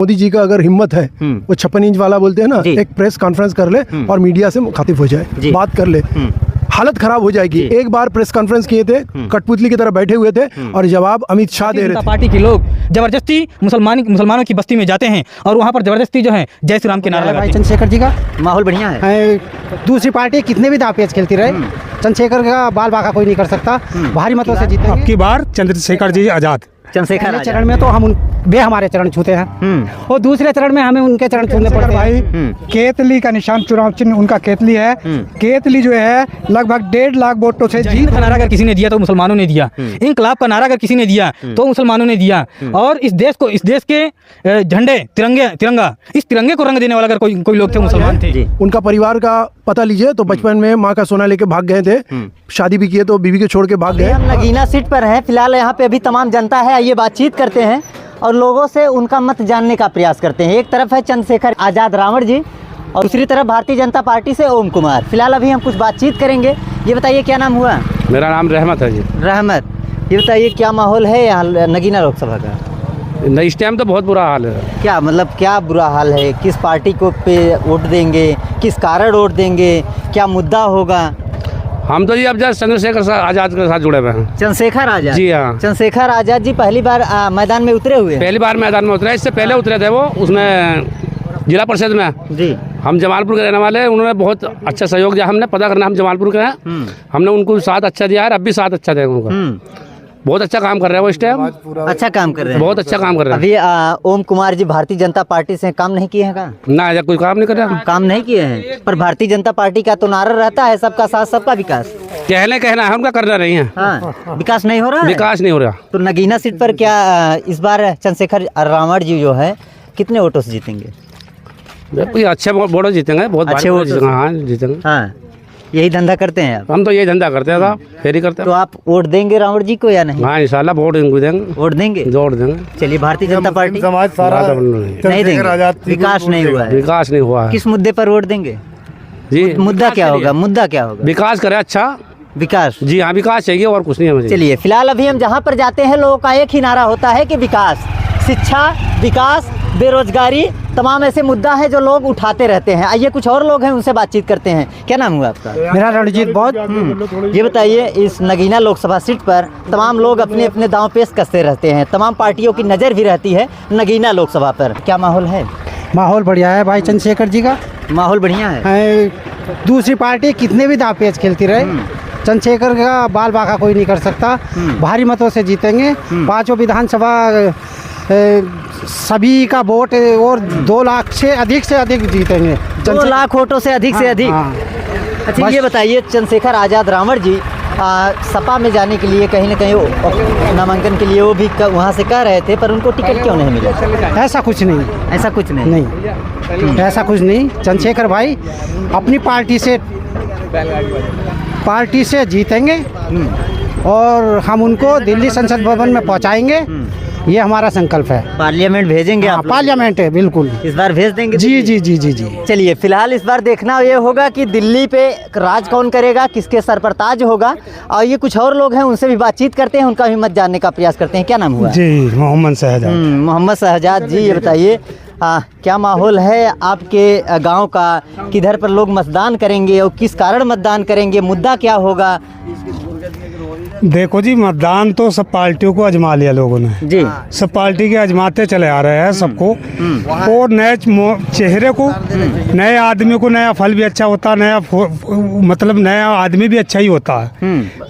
मोदी जी का अगर हिम्मत है वो 56 इंच वाला बोलते हैं ना, एक प्रेस कॉन्फ्रेंस कर ले और मीडिया से मुखातिब हो जाए, बात कर ले, हालत खराब हो जाएगी। एक बार प्रेस कॉन्फ्रेंस किए थे, कठपुतली की तरह बैठे हुए थे और जवाब अमित शाह दे रहे थे। पार्टी के लोग जबरदस्ती मुसलमानों की बस्ती में जाते हैं और वहाँ पर जबरदस्ती जो है जय श्री राम के नारा लगाते हैं। चंद्रशेखर जी का माहौल बढ़िया है। दूसरी पार्टी कितने भी दांव-पेच खेलती रहे, चंद्रशेखर का बाल बाका कोई नहीं कर सकता, भारी मतों से जीतेंगे। अब की बार चंद्रशेखर जी आजाद। चंद्रशेखर चरण में तो हम वे हमारे चरण छूते हैं और दूसरे चरण में हमें उनके चरण छूने पड़ते हैं। भाई केतली का निशान, चुनाव चिन्ह उनका केतली है। केतली जो है लगभग 1.5 लाख वोटों से जीत। का नारा अगर किसी ने दिया तो मुसलमानों ने दिया, इंकलाब का नारा अगर किसी ने दिया तो मुसलमानों ने दिया। और इस देश के झंडे तिरंगा इस तिरंगे को रंग देने वाला अगर कोई लोग थे, मुसलमान थे। उनका परिवार का पता लीजिए तो बचपन में माँ का सोना लेके भाग गए थे, शादी भी किए तो बीवी के छोड़ के भाग गए। हम नगीना सीट पर हैं फिलहाल, यहाँ पे अभी तमाम जनता है, आइए बातचीत करते हैं और लोगों से उनका मत जानने का प्रयास करते हैं। एक तरफ है चंद्रशेखर आजाद रावण जी और दूसरी तरफ भारतीय जनता पार्टी से ओम कुमार। फिलहाल अभी हम कुछ बातचीत करेंगे। ये बताइए क्या नाम हुआ? मेरा नाम रहमत है जी। रहमत, ये बताइए क्या माहौल है यहाँ नगीना लोकसभा का? इस टाइम तो बहुत बुरा हाल है। क्या मतलब क्या बुरा हाल है? किस पार्टी को पे वोट देंगे, किस कारण वोट देंगे, क्या मुद्दा होगा? हम तो जी अब जस्ट चंद्रशेखर आजाद के साथ जुड़े हुए हैं। चंद्रशेखर आजाद जी हाँ। चंद्रशेखर आजाद जी पहली बार मैदान में उतरे हुए हैं? पहली बार मैदान में उतरे, इससे पहले उतरे थे वो उसमें जिला परिषद में जी। हम जमालपुर के रहने वाले हैं, उन्होंने बहुत अच्छा सहयोग दिया। हमने पता करना हम जमालपुर के हैं, हमने उनको साथ अच्छा दिया है, अब भी साथ अच्छा देंगे उनको। बहुत अच्छा काम कर रहे हैं वो इस टाइम। अच्छा काम कर रहे हैं, बहुत अच्छा काम कर रहे हैं। अभी ओम कुमार जी भारतीय जनता पार्टी से काम नहीं किए हैं का? ना या कोई काम नहीं कर रहा, काम नहीं किए हैं। पर भारतीय जनता पार्टी का तो नारा रहता है सबका साथ सबका विकास। कहना है, उनका करना नहीं है। हाँ, विकास नहीं हो रहा है। विकास नहीं हो रहा। तो नगीना सीट पर क्या इस बार चंद्रशेखर रावण जी जो है कितने वोटों से जीतेंगे? कोई अच्छे वोट जीतेंगे, बहुत अच्छे वोट जीतेंगे। हाँ जीतेंगे। हाँ, यही धंधा करते हैं आप? हम तो ये धंधा करते हैं, फेरी करते हैं। तो आप वोट देंगे रावण जी को या नहीं? हाँ इंशाल्लाह वोट देंगे। वोट देंगे? वोट देंगे। चलिए, भारतीय जनता पार्टी समाज सारा नहीं देंगे, विकास नहीं हुआ है। विकास नहीं हुआ है। किस मुद्दे पर वोट देंगे जी? मुद्दा क्या होगा? मुद्दा क्या होगा? विकास करे अच्छा विकास। जी हाँ, विकास चाहिए और कुछ नहीं है मुझे। चलिए, फिलहाल अभी हम जहाँ पर जाते हैं लोगों का एक ही नारा होता है कि विकास, शिक्षा, विकास, बेरोजगारी, तमाम ऐसे मुद्दा है जो लोग उठाते रहते हैं। आइए कुछ और लोग हैं, उनसे बातचीत करते हैं। क्या नाम हुआ आपका? मेरा रणजीत बहुत। ये बताइए, इस नगीना लोकसभा सीट पर तमाम लोग अपने अपने दांव पेश कसते रहते हैं, तमाम पार्टियों की नज़र भी रहती है नगीना लोकसभा पर। क्या माहौल है? माहौल बढ़िया है भाई, चंद्रशेखर जी का माहौल बढ़िया है। दूसरी पार्टी कितने भी दांव-पेच खेलती रहे, चंद्रशेखर का बाल बाका कोई नहीं कर सकता, भारी मतों से जीतेंगे। 5 विधानसभा सभी का वोट और 2 लाख से अधिक जीतेंगे। 2 लाख वोटों से अधिक से अधिक। अच्छा, ये बताइए, चंद्रशेखर आजाद रावण जी सपा में जाने के लिए कहीं ना कहीं नामांकन के लिए वो भी वहाँ से कह रहे थे, पर उनको टिकट क्यों नहीं मिला? ऐसा कुछ नहीं, ऐसा कुछ नहीं, ऐसा कुछ नहीं। चंद्रशेखर भाई अपनी पार्टी से जीतेंगे और हम उनको दिल्ली संसद भवन में पहुंचाएंगे, ये हमारा संकल्प है। पार्लियामेंट भेजेंगे आप? पार्लियामेंट है, बिल्कुल इस बार भेज देंगे? जी जी जी जी जी। चलिए, फिलहाल इस बार देखना ये होगा कि दिल्ली पे राज कौन करेगा, किसके सर पर ताज होगा। और ये कुछ और लोग हैं, उनसे भी बातचीत करते हैं, उनका भी मत जानने का प्रयास करते हैं। क्या नाम हुआ? जी मोहम्मद शहजाद। मोहम्मद शहजाद जी, ये बताइए क्या माहौल है आपके गांव का? किधर पर लोग मतदान करेंगे और किस कारण मतदान करेंगे? मुद्दा क्या होगा? देखो जी, मतदान तो सब पार्टियों को आजमा लिया लोगों ने जी। सब पार्टी के आजमाते चले आ रहे हैं सबको, और नए चेहरे को, नए आदमी को नया फल भी अच्छा होता है, मतलब नया आदमी भी अच्छा ही होता है।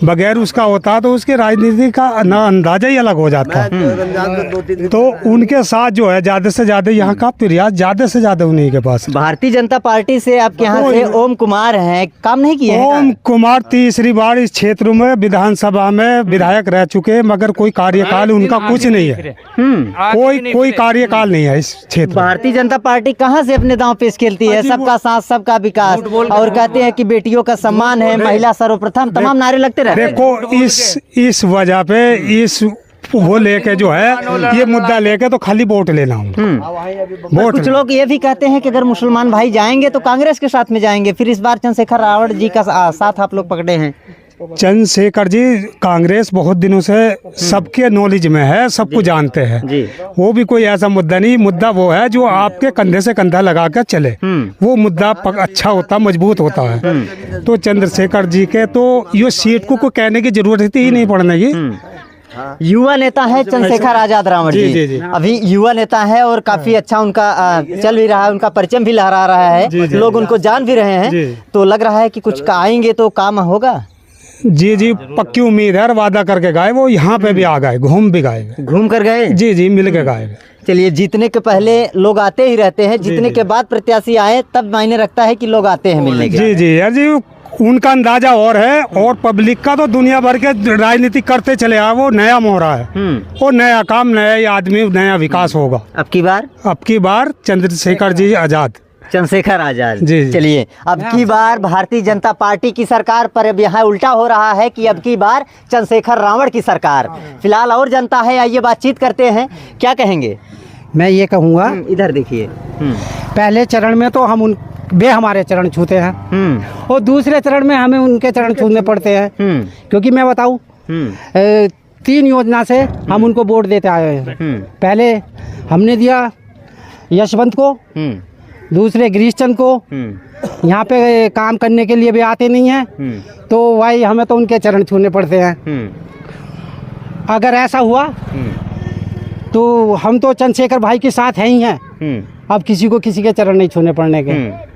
बगैर उसका होता तो उसके राजनीति का ना अंदाजा ही अलग हो जाता है। तो उनके साथ जो है ज़्यादा से ज़्यादा यहाँ का प्रयास ज़्यादा से ज़्यादा उन्हीं के पास। भारतीय जनता पार्टी से आपके यहाँ से ओम कुमार हैं, काम नहीं किए? ओम कुमार तीसरी बार इस क्षेत्र में विधानसभा में विधायक रह चुके, मगर कोई कार्यकाल उनका कुछ नहीं है। कोई कार्यकाल नहीं है इस क्षेत्र। भारतीय जनता पार्टी कहाँ से अपने दांव पेश खेलती है? सबका साथ सबका विकास, और कहते हैं कि बेटियों का सम्मान है, महिला सर्वप्रथम, तमाम नारे लगते रहते हैं। देखो, इस वजह पे इस वो लेके जो है ये मुद्दा लेके तो खाली वोट लेना वोट। कुछ लोग ये भी कहते हैं कि अगर मुसलमान भाई जाएंगे तो कांग्रेस के साथ में जाएंगे, फिर इस बार चंद्रशेखर रावण जी का साथ आप लोग पकड़े हैं। चंद्रशेखर जी कांग्रेस बहुत दिनों से सबके नॉलेज में है, सबको जानते हैं जी। वो भी कोई ऐसा मुद्दा नहीं, मुद्दा वो है जो आपके कंधे से कंधा लगा कर चले, वो मुद्दा अच्छा होता, मजबूत होता है। तो चंद्रशेखर जी के तो ये सीट को कोई कहने की जरूरत ही नहीं पड़ने की। युवा नेता है चंद्रशेखर आजाद रावण जी, अभी युवा नेता है और काफी अच्छा उनका चल भी रहा है, उनका परचम भी लहरा रहा है, लोग उनको जान भी रहे हैं, तो लग रहा है कि कुछ आएंगे तो काम होगा। जी जी, पक्की उम्मीद है, वादा करके गए, वो यहाँ पे भी आ गए, घूम भी गए, घूम कर गए। जी जी, मिल के गए। चलिए, जीतने के पहले लोग आते ही रहते हैं, जीतने के बाद प्रत्याशी आए तब मायने रखता है कि लोग आते हैं मिलने के। जी जी यार जी, उनका अंदाजा और है, और पब्लिक का तो दुनिया भर के राजनीति करते चले आए, वो नया मोहरा है, वो नया काम, नया आदमी, नया विकास होगा। अब की बार चंद्रशेखर जी आजाद, चंद्रशेखर आजाद जी, जी। चलिए, अब की बार भारतीय जनता पार्टी की सरकार, पर अब यहाँ उल्टा हो रहा है कि अब की बार चंद्रशेखर रावण की सरकार। फिलहाल और जनता है, आइए बातचीत करते हैं, क्या कहेंगे? मैं ये कहूँगा, इधर देखिए, पहले चरण में तो हम वे हमारे चरण छूते हैं और दूसरे चरण में हमें उनके चरण छूने पड़ते हैं, क्योंकि मैं बताऊँ 3 योजना से हम उनको वोट देते आए हैं। पहले हमने दिया यशवंत को, दूसरे गिरीश चंद को, यहाँ पे काम करने के लिए भी आते नहीं हैं, तो भाई हमें तो उनके चरण छूने पड़ते हैं। अगर ऐसा हुआ तो हम तो चंद्रशेखर भाई के साथ हैं ही हैं, अब किसी को किसी के चरण नहीं छूने पड़ने के।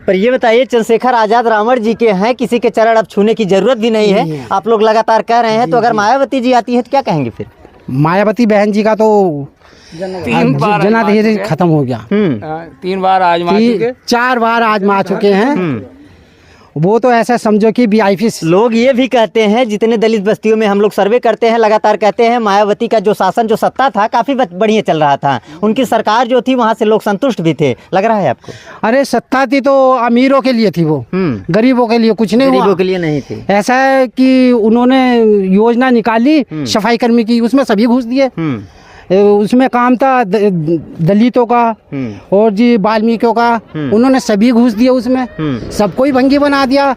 पर ये बताइए, चंद्रशेखर आजाद रावण जी के हैं, किसी के चरण अब छूने की जरूरत भी नहीं है, आप लोग लगातार कह रहे हैं, तो अगर मायावती जी आती है तो क्या कहेंगे फिर? मायावती बहन जी का तो जनादेश खत्म हो गया, 3 बार आजमा चुके, 4 बार आजमा चुके हैं, वो तो ऐसा समझो कि VIP। लोग ये भी कहते हैं, जितने दलित बस्तियों में हम लोग सर्वे करते हैं, लगातार कहते हैं मायावती का जो शासन, जो सत्ता था, काफी बढ़िया चल रहा था, उनकी सरकार जो थी वहाँ से लोग संतुष्ट भी थे, लग रहा है आपको? अरे सत्ता थी तो अमीरों के लिए थी, वो गरीबों के लिए कुछ नहीं हुआ। गरीबों के लिए नहीं थी। ऐसा है कि उन्होंने योजना निकाली सफाई कर्मी की, उसमें सभी घुस दिए, उसमें काम था दलितों का और जी वाल्मीकियों का, उन्होंने सभी घुस दिए उसमें, सबको ही भंगी बना दिया।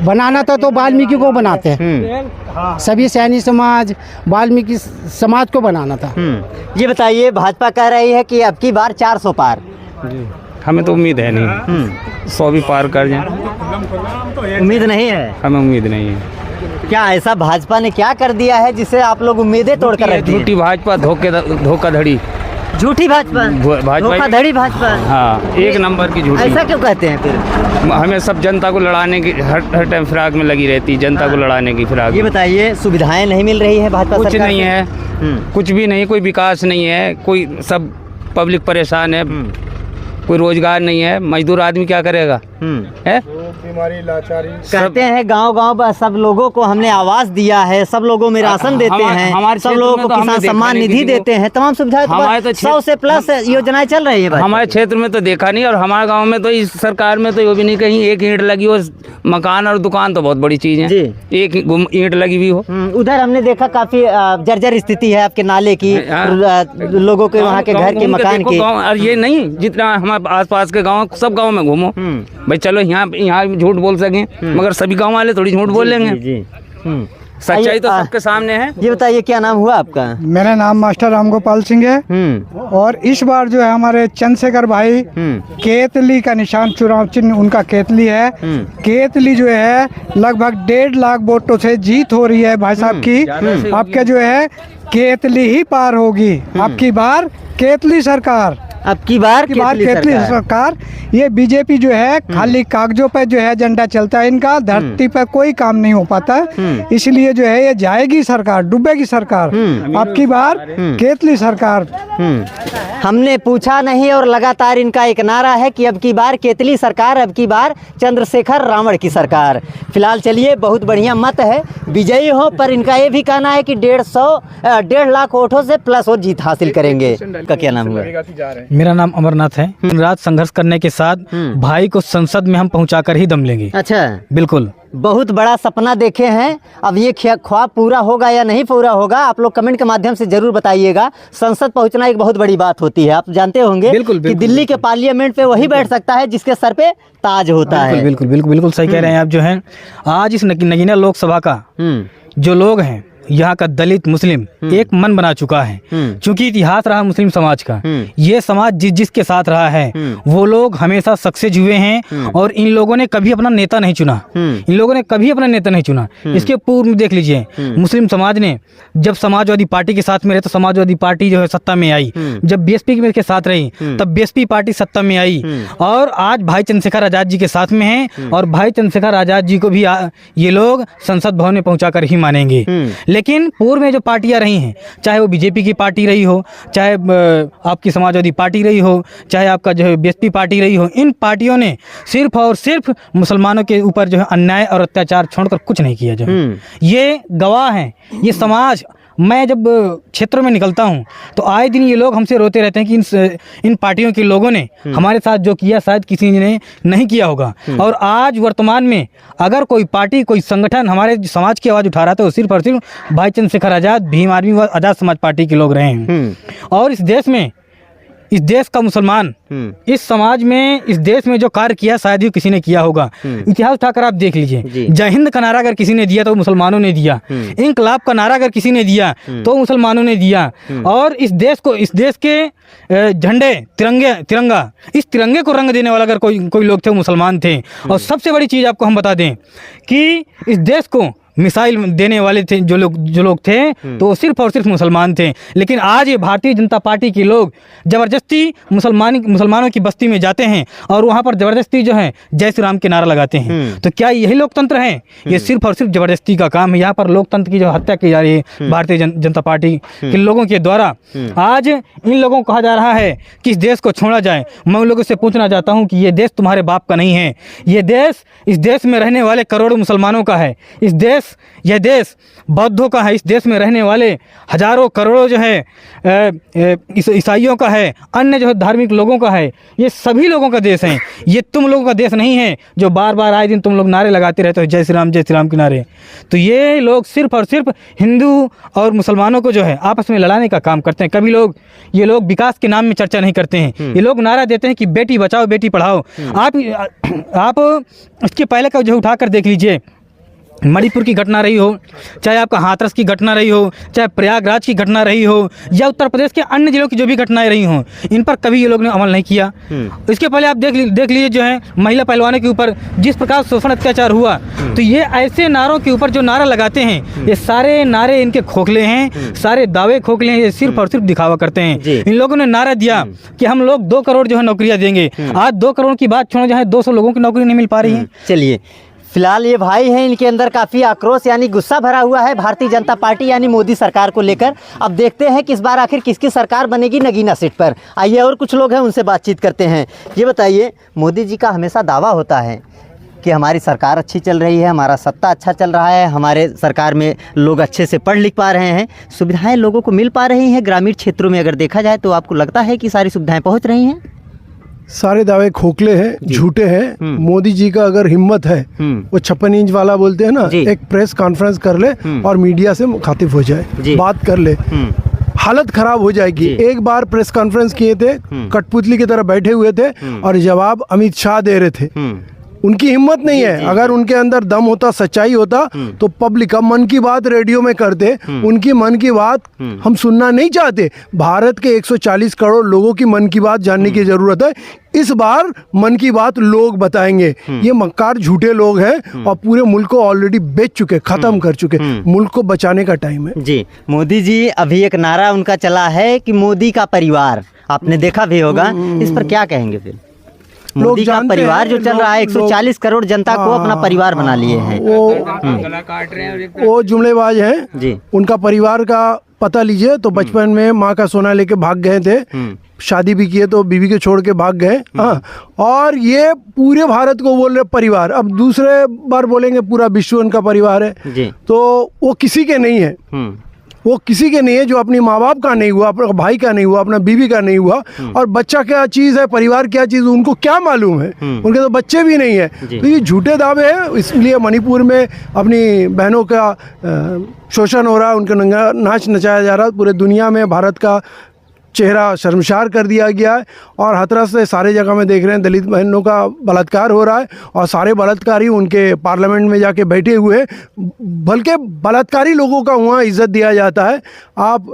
बनाना था तो वाल्मीकि को बनाते हैं, सभी सैनी समाज, वाल्मीकि समाज को बनाना था। ये बताइए, भाजपा कह रही है कि अब की बार 400 पार, हमें तो उम्मीद है नहीं, 100 भी पार कर जाए, उम्मीद नहीं है, हमें उम्मीद नहीं है। क्या ऐसा भाजपा ने क्या कर दिया है जिससे आप लोग उम्मीदें तोड़कर रख दी? झूठी भाजपा, धोखाधड़ी, झूठी भाजपा, धोखाधड़ी भाजपा, हाँ, 1 नंबर की झूठी। ऐसा क्यों कहते हैं फिर? हमें सब जनता को लड़ाने की हर टाइम फिराक में लगी रहती, जनता को लड़ाने की फिराक। ये बताइए, सुविधाएं नहीं मिल रही है भाजपा कुछ सरकार नहीं है, कुछ भी नहीं, कोई विकास नहीं है, कोई सब पब्लिक परेशान है, कोई रोजगार नहीं है, मजदूर आदमी क्या करेगा? है बीमारी, लाचारी। कहते हैं गांव-गांव सब लोगों को हमने आवास दिया है, सब लोगों में राशन देते हैं, सब लोगों को किसान सम्मान निधि देते हैं, तमाम सुविधाएं, 100 से प्लस योजनाएं चल रही है। हमारे क्षेत्र में तो देखा नहीं, और हमारे गांव में तो इस सरकार में तो ये भी नहीं, कहीं 1 ईंट लगी हो, मकान और दुकान तो बहुत बड़ी चीज है, 1 ईंट लगी हुई हो। उधर हमने देखा काफी जर्जर स्थिति है आपके नाले की, लोगों के वहाँ के घर के मकान की। और ये नहीं, जितना हमारे आसपास के गाँव, सब गाँव में घूमो भाई, चलो यहाँ झूठ बोल सकें, मगर सभी गाँव वाले थोड़ी झूठ बोल लेंगे, सच्चाई तो सबके सामने है। ये बताइए, क्या नाम हुआ आपका? मेरा नाम मास्टर रामगोपाल सिंह है, और इस बार जो है हमारे चंद्रशेखर भाई केतली का निशान, चुनाव चिन्ह उनका केतली है। केतली जो है लगभग 1.5 लाख वोटों से जीत हो रही है भाई साहब की। आपके जो है केतली ही पार होगी, आपकी बार केतली सरकार, अब की बार केतली सरकार। ये बीजेपी जो है खाली कागजों पे जो है झंडा चलता है इनका, धरती पर कोई काम नहीं हो पाता, इसलिए जो है ये जाएगी सरकार, डूबेगी सरकार, अब की बार केतली सरकार। हमने पूछा नहीं और लगातार इनका एक नारा है कि अब की बार केतली सरकार, अब की बार चंद्रशेखर रावण की सरकार। फिलहाल चलिए, बहुत बढ़िया मत है, विजयी हो, पर इनका ये भी कहना है कि 1.5 लाख वोटों से प्लस और जीत हासिल करेंगे। का क्या नाम हुआ? मेरा नाम अमरनाथ है। दिन रात संघर्ष करने के साथ भाई को संसद में हम पहुंचाकर ही दम लेंगे। अच्छा, बिल्कुल। बहुत बड़ा सपना देखे हैं, अब ये ख्वाब पूरा होगा या नहीं पूरा होगा, आप लोग कमेंट के माध्यम से जरूर बताइएगा। संसद पहुंचना एक बहुत बड़ी बात होती है, आप जानते होंगे। बिल्कुल, कि बिल्कुल, दिल्ली के पार्लियामेंट पे वही बैठ सकता है जिसके सर पे ताज होता है। बिल्कुल बिल्कुल बिल्कुल सही कह रहे हैं आप। जो है आज इस नगीना लोकसभा का जो लोग हैं, यहाँ का दलित मुस्लिम एक मन बना चुका है। क्योंकि इतिहास रहा मुस्लिम समाज का, ये समाज जिसके साथ रहा है वो लोग हमेशा सक्सेस हुए हैं और इन लोगों ने कभी अपना नेता नहीं चुना। इन लोगों ने कभी अपना नेता नहीं चुना। इसके पूर्व में देख लीजिए, मुस्लिम समाज ने जब समाजवादी पार्टी के साथ में रहे तो समाजवादी पार्टी जो है सत्ता में आई। जब बीएसपी के साथ रही तब बीएसपी पार्टी सत्ता में आई। और आज भाई चंद्रशेखर आजाद जी के साथ में है और भाई चंद्रशेखर आजाद जी को भी ये लोग संसद भवन में पहुंचा कर ही मानेंगे। लेकिन पूर्व में जो पार्टियां रही हैं, चाहे वो बीजेपी की पार्टी रही हो, चाहे आपकी समाजवादी पार्टी रही हो, चाहे आपका जो है बीएसपी पार्टी रही हो, इन पार्टियों ने सिर्फ और सिर्फ मुसलमानों के ऊपर जो है अन्याय और अत्याचार छोड़कर कुछ नहीं किया। जो ये गवाह हैं, ये समाज। मैं जब क्षेत्रों में निकलता हूं तो आए दिन ये लोग हमसे रोते रहते हैं कि इन पार्टियों के लोगों ने हमारे साथ जो किया शायद किसी ने नहीं किया होगा। और आज वर्तमान में अगर कोई पार्टी, कोई संगठन हमारे समाज की आवाज़ उठा रहा था तो सिर्फ और सिर्फ भाई चंद्रशेखर आज़ाद, भीम आर्मी व आज़ाद समाज पार्टी के लोग रहे हैं। और इस देश में, इस देश का मुसलमान, इस समाज में, इस देश में जो कार्य किया शायद ही किसी ने किया होगा। इतिहास उठाकर आप देख लीजिए, जय हिंद का नारा अगर किसी ने दिया तो मुसलमानों ने दिया। इंकलाब का नारा अगर किसी ने दिया तो मुसलमानों ने दिया। और इस देश को, इस देश के झंडे, तिरंगा, इस तिरंगे को रंग देने वाला अगर कोई लोग थे वो मुसलमान थे। और सबसे बड़ी चीज़ आपको हम बता दें कि इस देश को मिसाइल देने वाले थे जो लोग थे तो वो सिर्फ और सिर्फ मुसलमान थे। लेकिन आज ये भारतीय जनता पार्टी के लोग ज़बरदस्ती मुसलमानों की बस्ती में जाते हैं और वहाँ पर ज़बरदस्ती जो है जय श्री राम के नारा लगाते हैं। तो क्या यही लोकतंत्र है? ये सिर्फ और सिर्फ ज़बरदस्ती का काम है। यहाँ पर लोकतंत्र की जो हत्या की जा रही है भारतीय जनता पार्टी के लोगों के द्वारा। आज इन लोगों को कहा जा रहा है कि इस देश को छोड़ा जाए। मैं उन लोगों से पूछना चाहता हूँ कि ये देश तुम्हारे बाप का नहीं है। ये देश, इस देश में रहने वाले करोड़ों मुसलमानों का है। यह देश बौद्धों का है। इस देश में रहने वाले हजारों करोड़ों जो है ईसाइयों का है, अन्य जो है धार्मिक लोगों का है। ये सभी लोगों का देश है। ये तुम लोगों का देश नहीं है जो बार बार आए दिन तुम लोग नारे लगाते रहते हो जय श्री राम के नारे। तो ये लोग सिर्फ और सिर्फ हिंदू और मुसलमानों को जो है आपस में लड़ाने का काम करते हैं। कभी ये लोग विकास के नाम में चर्चा नहीं करते हैं। ये लोग नारा देते हैं कि बेटी बचाओ बेटी पढ़ाओ। आप इसके पहले का जो उठाकर देख लीजिए, मणिपुर की घटना रही हो, चाहे आपका हाथरस की घटना रही हो, चाहे प्रयागराज की घटना रही हो, या उत्तर प्रदेश के अन्य जिलों की जो भी घटनाएं रही हों, इन पर कभी ये लोग ने अमल नहीं किया। इसके पहले आप देख लीजिए जो है महिला पहलवानों के ऊपर जिस प्रकार शोषण अत्याचार हुआ। तो ये ऐसे नारों के ऊपर जो नारा लगाते हैं, ये सारे नारे इनके खोखले हैं, सारे दावे खोखले हैं। ये सिर्फ और सिर्फ दिखावा करते हैं। इन लोगों ने नारा दिया कि हम लोग 2 करोड़ जो है नौकरियाँ देंगे। आज 2 करोड़ की बात छोड़ो, जहाँ 200 लोगों की नौकरी नहीं मिल पा रही है। चलिए, फिलहाल ये भाई हैं, इनके अंदर काफ़ी आक्रोश यानी गुस्सा भरा हुआ है भारतीय जनता पार्टी यानी मोदी सरकार को लेकर। अब देखते हैं कि इस बार आखिर किसकी सरकार बनेगी नगीना सीट पर। आइए और कुछ लोग हैं, उनसे बातचीत करते हैं। ये बताइए, मोदी जी का हमेशा दावा होता है कि हमारी सरकार अच्छी चल रही है, हमारा सत्ता अच्छा चल रहा है, हमारे सरकार में लोग अच्छे से पढ़ लिख पा रहे हैं, सुविधाएँ लोगों को मिल पा रही हैं। ग्रामीण क्षेत्रों में अगर देखा जाए तो आपको लगता है कि सारी सुविधाएँ पहुँच रही हैं? सारे दावे खोखले हैं, झूठे हैं। मोदी जी का अगर हिम्मत है, वो 56 इंच वाला बोलते हैं ना, एक प्रेस कॉन्फ्रेंस कर ले और मीडिया से मुखातिब हो जाए, बात कर ले, हालत खराब हो जाएगी। एक बार प्रेस कॉन्फ्रेंस किए थे, कठपुतली की तरह बैठे हुए थे और जवाब अमित शाह दे रहे थे। उनकी हिम्मत नहीं है। अगर उनके अंदर दम होता, सच्चाई होता तो पब्लिक का मन की बात रेडियो में करते। उनकी मन की बात हम सुनना नहीं चाहते। भारत के 140 करोड़ लोगों की मन की बात जानने की जरूरत है। इस बार मन की बात लोग बताएंगे। ये मक्कार झूठे लोग हैं और पूरे मुल्क को ऑलरेडी बेच चुके, खत्म कर चुके। मुल्क को बचाने का टाइम है। जी, मोदी जी, अभी एक नारा उनका चला है कि मोदी का परिवार, आपने देखा भी होगा, इस पर क्या कहेंगे? फिर मोदी का परिवार जो चल रहा है, 140 करोड़ जनता को अपना परिवार बना लिए हैं। वो जुमलेबाज हैं जी। उनका परिवार का पता लीजिए तो बचपन में माँ का सोना लेके भाग गए थे, शादी भी किए तो बीवी के छोड़ के भाग गए। हाँ, और ये पूरे भारत को बोल रहे परिवार। अब दूसरे बार बोलेंगे पूरा विश्व उनका परिवार है जी। तो वो किसी के नहीं है, वो किसी के नहीं है, जो अपनी माँ बाप का नहीं हुआ, अपना भाई का नहीं हुआ, अपना बीवी का नहीं हुआ, और बच्चा क्या चीज़ है, परिवार क्या चीज़, उनको क्या मालूम है, उनके तो बच्चे भी नहीं है। तो ये झूठे दावे हैं, इसलिए मणिपुर में अपनी बहनों का शोषण हो रहा है, उनका नंगा नाच नचाया जा रहा है। पूरे दुनिया में भारत का चेहरा शर्मसार कर दिया गया है, और हाथरस से सारे जगह में देख रहे हैं दलित बहनों का बलात्कार हो रहा है, और सारे बलात्कारी उनके पार्लियामेंट में जाके बैठे हुए, बल्कि बलात्कारी लोगों का वहाँ इज्जत दिया जाता है। आप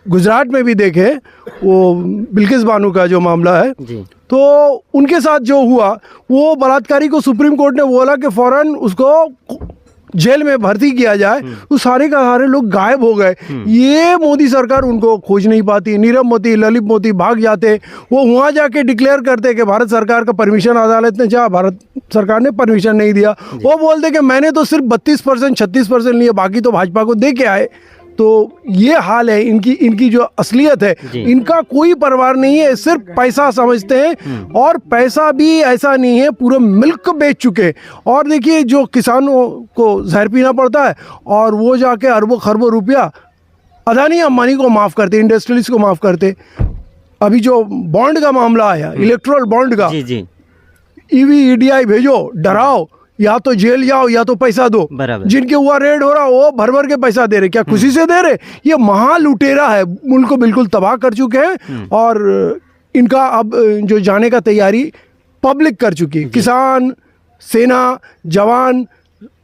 गुजरात में भी देखें, वो बिल्किस बानो का जो मामला है, तो उनके साथ जो हुआ, वो बलात्कारी को सुप्रीम कोर्ट ने बोला कि फ़ौरन उसको जेल में भर्ती किया जाए, तो सारे का सारे लोग गायब हो गए। ये मोदी सरकार उनको खोज नहीं पाती। नीरव मोदी, ललित मोदी भाग जाते, वो वहाँ जाके डिक्लेयर करते कि भारत सरकार का परमिशन अदालत ने चाहा, भारत सरकार ने परमिशन नहीं दिया। वो बोलते कि मैंने तो सिर्फ 32% 36% लिए, बाकी तो भाजपा को दे के आए। तो ये हाल है इनकी जो असलियत है, इनका कोई परवाह नहीं है, सिर्फ पैसा समझते हैं, और पैसा भी ऐसा नहीं है, पूरे मिल्क बेच चुके। और देखिए, जो किसानों को जहर पीना पड़ता है, और वो जाके अरबों खरबों रुपया अदानी अंबानी को माफ़ करते, इंडस्ट्रियलिस्ट को माफ़ करते। अभी जो बॉन्ड का मामला आया, इलेक्ट्रल बॉन्ड का, ईवी ईडीआई भेजो, डराओ, या तो जेल जाओ या तो पैसा दो। जिनके हुआ रेड हो रहा, वो भर भर के पैसा दे रहे। क्या खुशी से दे रहे? ये महा लुटेरा है, मुल्क को बिल्कुल तबाह कर चुके हैं, और इनका अब जो जाने का तैयारी पब्लिक कर चुकी है। किसान, सेना, जवान,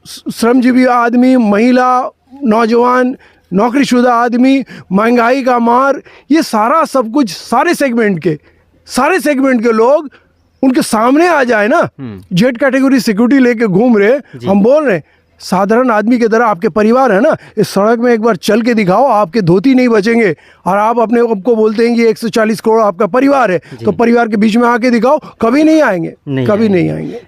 श्रमजीवी आदमी, महिला, नौजवान, नौकरीशुदा आदमी, महंगाई का मार, ये सारा सब कुछ सारे सेगमेंट के लोग उनके सामने आ जाए ना। जेट कैटेगरी सिक्योरिटी लेके घूम रहे, हम बोल रहे साधारण आदमी की तरह आपके परिवार है ना, इस सड़क में एक बार चल के दिखाओ, आपके धोती नहीं बचेंगे, और आप अपने आपको बोलते हैं कि 140 करोड़ आपका परिवार है, तो परिवार के बीच में आके दिखाओ, कभी नहीं आएंगे, कभी नहीं आएंगे।